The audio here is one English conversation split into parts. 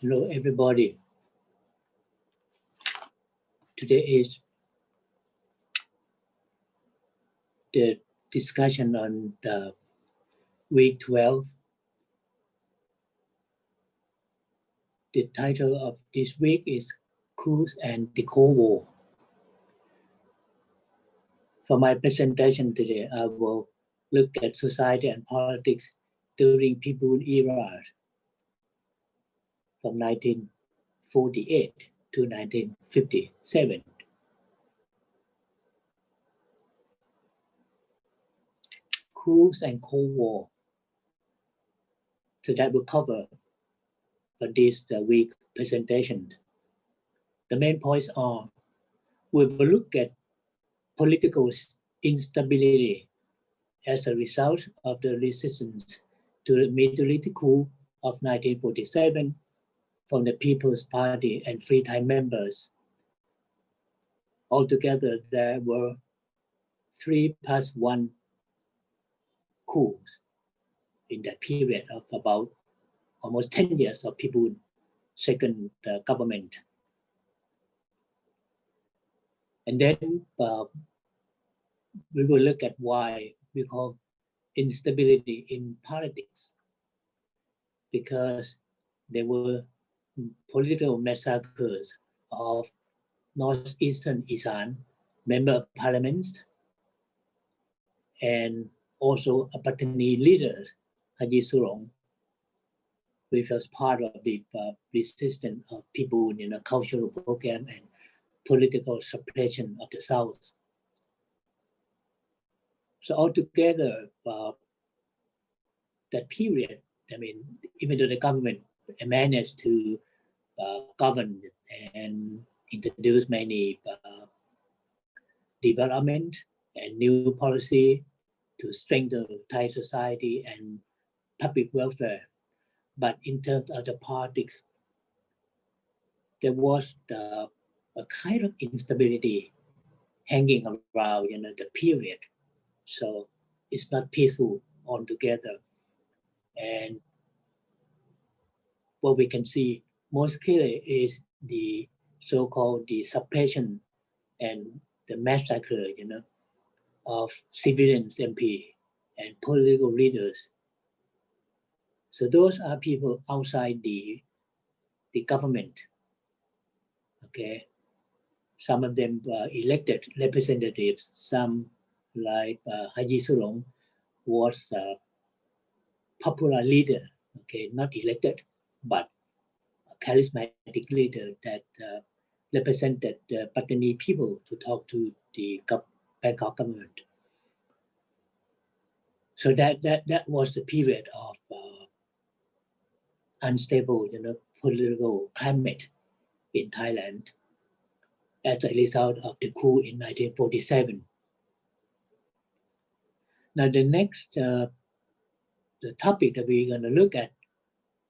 Hello, everybody. Today is the discussion on the week 12. The title of this week is Coups and the Cold War. For my presentation today, I will look at society and politics during Phibun era from 1948 to 1957. Coups and Cold War. So that will cover for this week presentation. The main points are we will look at political instability as a result of the resistance to the military coup of 1947 from the People's Party and Free Thai members. Altogether, there were 3+1 coups in that period of about almost 10 years of Phibun second government. And then we will look at why we call instability in politics, because there were political massacres of northeastern Isan member of parliament and also a Patani leader, Haji Surong, which was part of the resistance of people in a cultural program and political suppression of the South. So altogether, that period, I mean, even though the government managed to govern and introduce many development and new policy to strengthen Thai society and public welfare. But in terms of the politics, there was a kind of instability hanging around the period. So it's not peaceful altogether. And what we can see most clearly is the so-called the suppression and the massacre, of civilians, MP, and political leaders. So those are people outside the government. Okay, some of them elected representatives. Some, like Haji Surong, was a popular leader. Okay, not elected, but a charismatic leader that represented the Patani people to talk to the Bangkok government. So that was the period of unstable, political climate in Thailand as a result of the coup in 1947. Now the next the topic that we're going to look at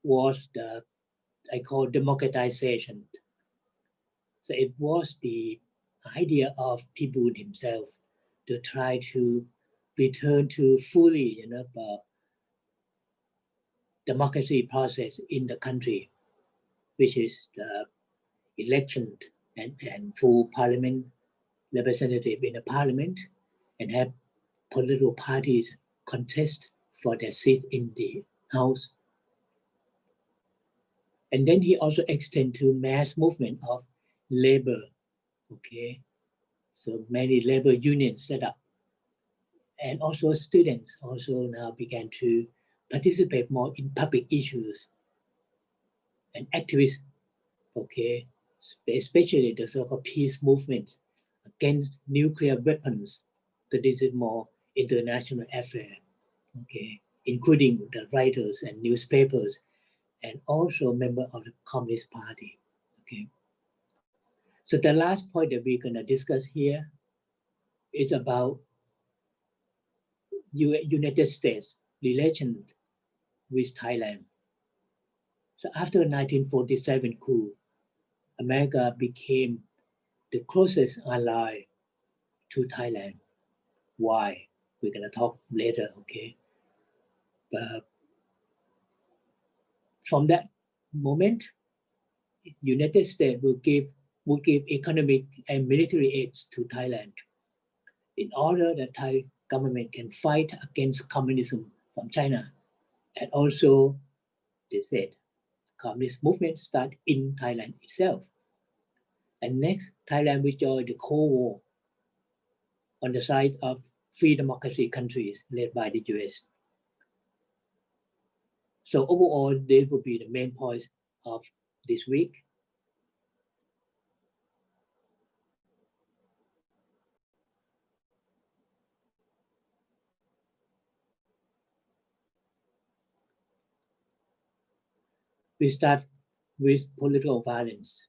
was the I call democratization. So it was the idea of Phibun himself to try to return to fully, democracy process in the country, which is the election and full parliament representative in the parliament, and have political parties contest for their seat in the house. And then he also extend to mass movement of labor. Okay, so many labor unions set up, and also students also now began to participate more in public issues, and activists, okay, especially the so-called peace movement against nuclear weapons. So this is more international affair, okay, including the writers and newspapers, and also member of the Communist Party, okay. So the last point that we're gonna discuss here is about United States relations with Thailand. So after 1947 coup, America became the closest ally to Thailand. Why? We're gonna talk later, okay? But from that moment, United States would give economic and military aids to Thailand in order that Thai government can fight against communism from China. And also, they said, communist movement start in Thailand itself. And next, Thailand will join the Cold War on the side of free democracy countries led by the US. So overall, these will be the main points of this week. We start with political violence.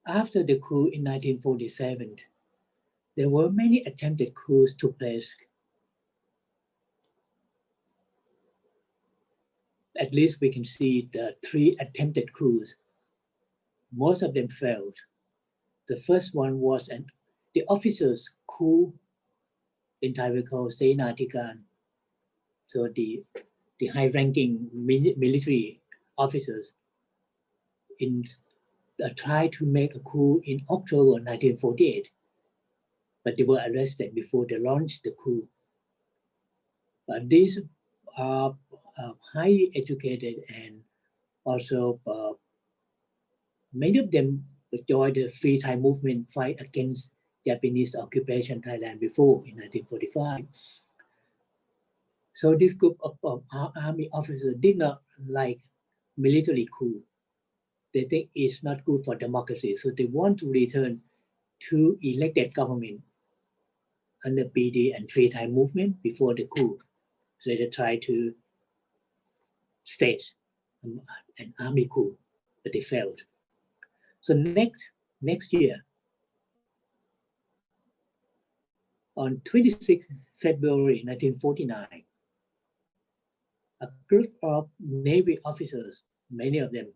After the coup in 1947, there were many attempted coups took place. At least we can see the 3 attempted coups. Most of them failed. The first one was the officers' coup in Thai we call Sena Thikan. So the high-ranking military officers tried to make a coup in October 1948, but they were arrested before they launched the coup. But these are highly educated, and also many of them joined the Free Thai movement fight against Japanese occupation Thailand before in 1945. So this group of army officers did not like military coup. They think it's not good for democracy, so they want to return to elected government under PD and Free Thai movement before the coup. So they try to stage an army coup, but they failed. So next year, on 26 February 1949, a group of Navy officers, many of them,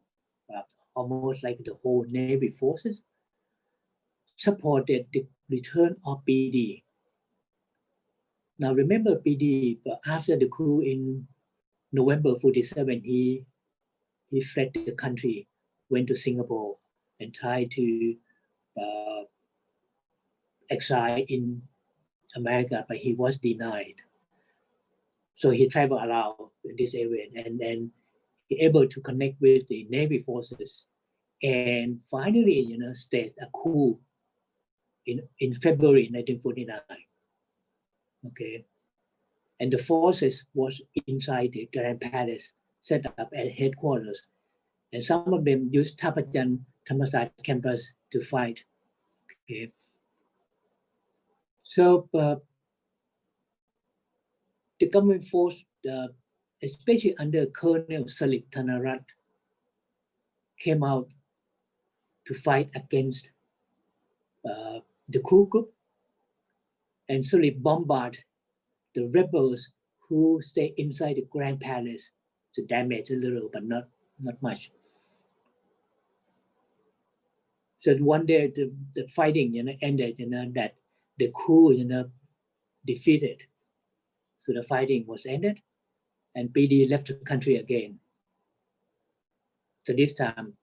almost like the whole Navy forces, supported the return of PD. Now remember PD, after the coup in November 47, he fled the country, went to Singapore, and tried to exile in America, but he was denied. So he traveled around in this area and he able to connect with the Navy forces, and finally, staged a coup in February 1949. Okay, and the forces was inside the Grand Palace, set up at headquarters, and some of them used Thapachand Thammasat campus to fight. Okay, so the government force, especially under Colonel Salip Thanarat, came out to fight against the coup group, and Salip bombarded the rebels who stay inside the Grand Palace to damage a little, but not much. So one day the fighting ended, that the coup defeated. So the fighting was ended, and PD left the country again. So this time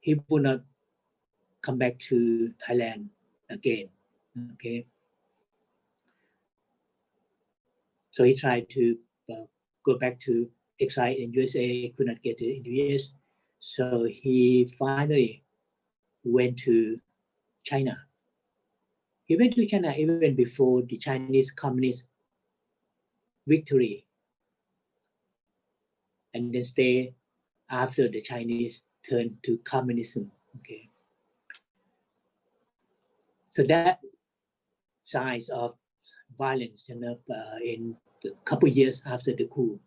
he would not come back to Thailand again. Okay. So he tried to go back to exile in USA, could not get in the US. So he finally went to China. He went to China even before the Chinese Communist victory, and then stay after the Chinese turned to communism. Okay. So that signs of violence in a couple years after the coup.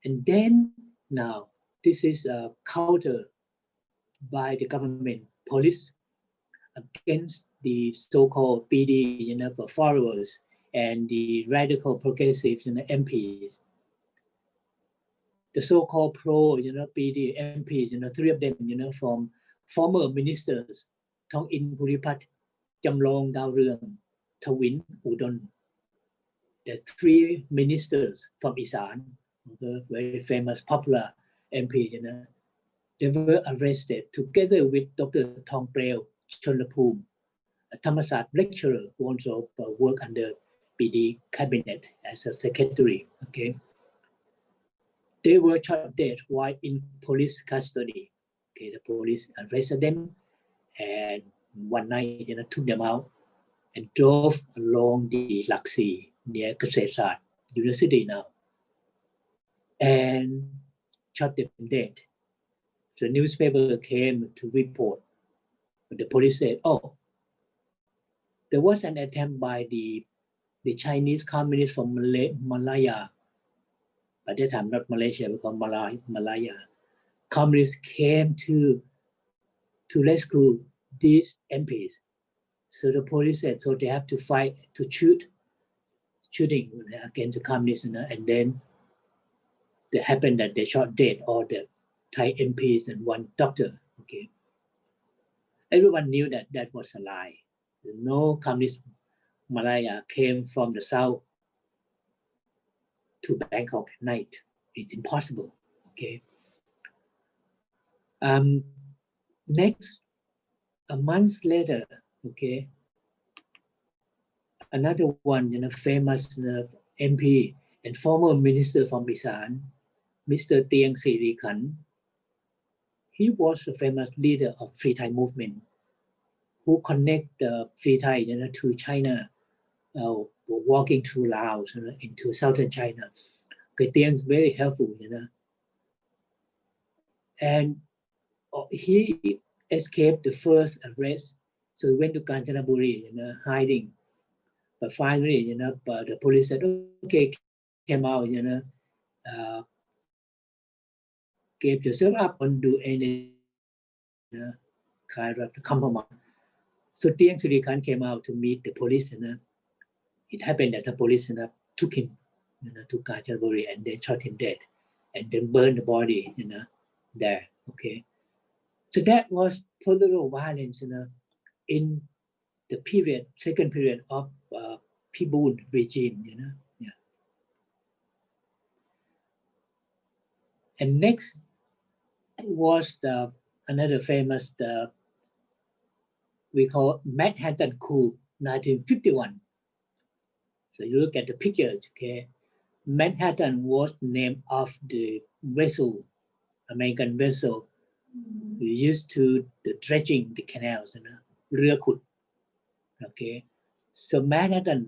And then now this is countered by the government police against the so-called PD followers and the radical progressives MPs. The so-called pro PD MPs, 3 of them from former ministers Thong In Puripat, Jamlong Dao Reung, Thawin Udon. The 3 ministers from Isan very famous, popular MP, they were arrested together with Dr. Thong Preo Chonlapum, a Thammasat lecturer who also worked under PD cabinet as a secretary. Okay, they were shot dead while in police custody. Okay, the police arrested them, and one night, took them out and drove along the Laksi near Kasetsat University now, and shot them dead. So the newspaper came to report, but the police said, "Oh, there was an attempt by the Chinese communists from Malaya, at that time not Malaysia, because Malaya. Communists came to rescue these MPs. So the police said, so they have to fight, to shooting against the communists, and then it happened that they shot dead all the Thai MPs and one doctor. Okay, everyone knew that that was a lie. No communist Malaya came from the south to Bangkok at night. It's impossible. Okay. Next, a month later, okay, another one, famous MP and former minister from Isan, Mr. Tieng Sirikan, he was a famous leader of Free Thai movement who connect the Free Thai to China, walking through Laos into southern China. Tieng is very helpful, and he escaped the first arrest, so he went to Kanchanaburi, hiding. But finally, the police said, okay, came out, gave yourself up, and do any kind of compromise. So Tieng Sirikan came out to meet the police, it happened that the police took him to Kanchanaburi and they shot him dead, and then burned the body, there. Okay, so that was political violence, in the period, second period of Phibun regime, yeah. And next was another famous, we call Manhattan Coup, 1951. So you look at the pictures, okay. Manhattan was the name of the vessel, American vessel, we used to the dredging the canals, รือขุด, okay. So Manhattan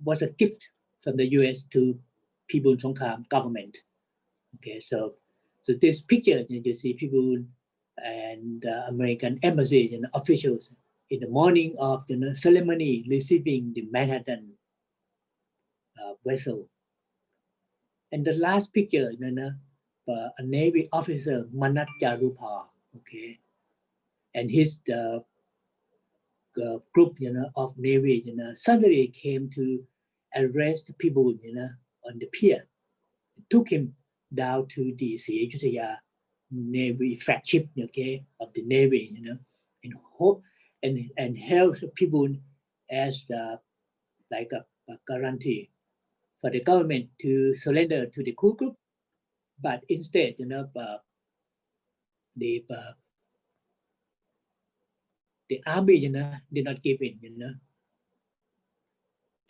was a gift from the U.S. to Phibun Songkhram government. Okay, so this picture, you see people and American embassy and officials in the morning of the ceremony receiving the Manhattan vessel. And the last picture, a Navy officer, Manat Jarupa, okay, and his group, of Navy, suddenly came to arrest people, on the pier, took him down to the Siyajutaya Navy flagship, okay, of the Navy, and held people as like a guarantee for the government to surrender to the coup group, but instead, the army, did not give in,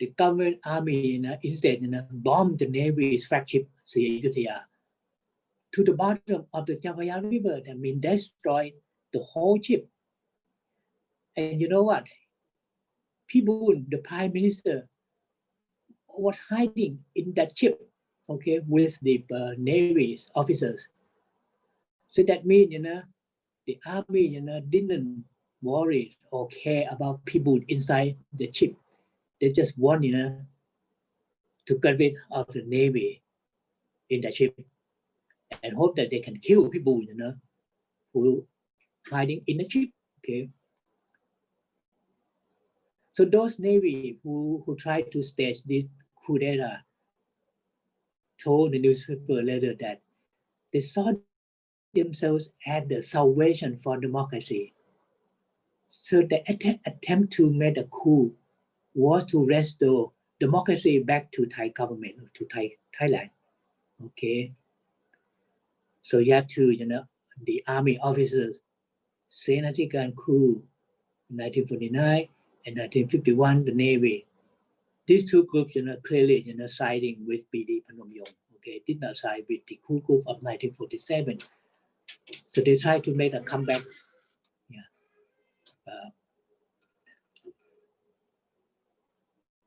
the government army, instead, bombed the Navy's flagship Siyajutaya to the bottom of the Chao River. That means destroyed the whole ship. And you know what? Phibun, the prime minister, was hiding in that ship, okay, with the Navy officers. So that means, the army, didn't worry or care about people inside the ship. They just want, to get rid of the Navy in the ship and hope that they can kill people, who hiding in the ship, okay. So those Navy who tried to stage this coup d'etat told the newspaper later that they saw themselves as the salvation for democracy. So the attempt to make a coup was to restore democracy back to Thai government, to Thailand. Okay, so you have to, the army officers, Senatikan coup, 1949 and 1951, the Navy. These two groups, clearly, siding with PD Phnom Yong. Okay, did not side with the coup group of 1947. So they tried to make a comeback